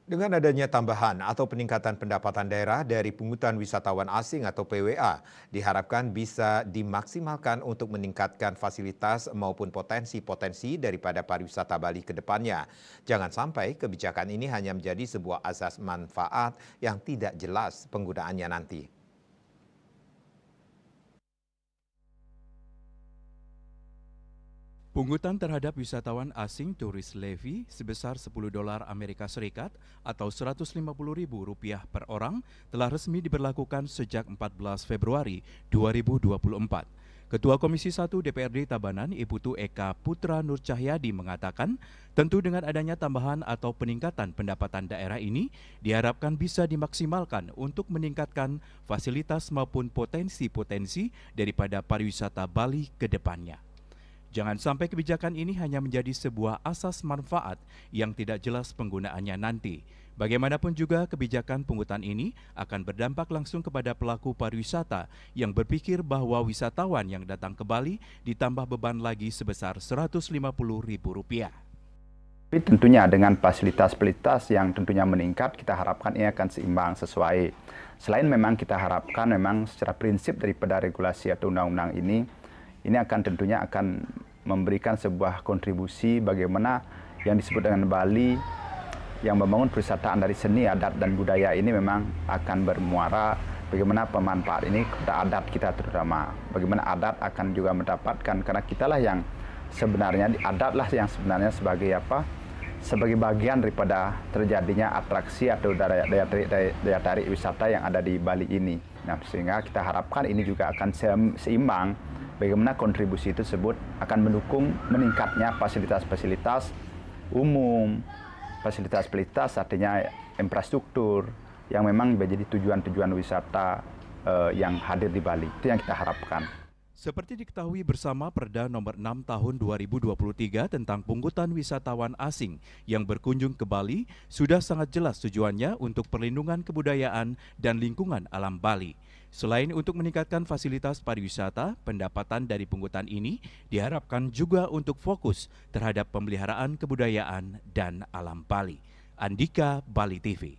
Dengan adanya tambahan atau peningkatan pendapatan daerah dari pungutan wisatawan asing atau PWA, diharapkan bisa dimaksimalkan untuk meningkatkan fasilitas maupun potensi-potensi daripada pariwisata Bali ke depannya. Jangan sampai kebijakan ini hanya menjadi sebuah asas manfaat yang tidak jelas penggunaannya nanti. Pungutan terhadap wisatawan asing turis levy sebesar $10 Amerika Serikat atau Rp150.000 per orang telah resmi diberlakukan sejak 14 Februari 2024. Ketua Komisi 1 DPRD Tabanan, Iputu Eka Putra Nur Cahyadi mengatakan, tentu dengan adanya tambahan atau peningkatan pendapatan daerah ini diharapkan bisa dimaksimalkan untuk meningkatkan fasilitas maupun potensi-potensi daripada pariwisata Bali ke depannya. Jangan sampai kebijakan ini hanya menjadi sebuah asas manfaat yang tidak jelas penggunaannya nanti. Bagaimanapun juga kebijakan pungutan ini akan berdampak langsung kepada pelaku pariwisata yang berpikir bahwa wisatawan yang datang ke Bali ditambah beban lagi sebesar Rp150.000. Tapi tentunya dengan fasilitas-fasilitas yang tentunya meningkat, kita harapkan ini akan seimbang sesuai. Selain memang kita harapkan memang secara prinsip daripada regulasi atau undang-undang ini akan tentunya akan memberikan sebuah kontribusi bagaimana yang disebut dengan Bali yang membangun perwisataan dari seni, adat, dan budaya ini memang akan bermuara bagaimana pemanfaat ini kepada adat kita terutama. Bagaimana adat akan juga mendapatkan, karena kitalah yang sebenarnya, adatlah yang sebenarnya sebagai apa? Sebagai bagian daripada terjadinya atraksi atau daya tarik wisata yang ada di Bali ini. Nah, sehingga kita harapkan ini juga akan seimbang bagaimana kontribusi tersebut akan mendukung meningkatnya fasilitas-fasilitas umum, fasilitas-fasilitas artinya infrastruktur yang memang menjadi tujuan-tujuan wisata yang hadir di Bali. Itu yang kita harapkan. Seperti diketahui bersama Perda Nomor 6 Tahun 2023 tentang pungutan wisatawan asing yang berkunjung ke Bali, sudah sangat jelas tujuannya untuk perlindungan kebudayaan dan lingkungan alam Bali. Selain untuk meningkatkan fasilitas pariwisata, pendapatan dari pungutan ini diharapkan juga untuk fokus terhadap pemeliharaan kebudayaan dan alam Bali. Andika, Bali TV.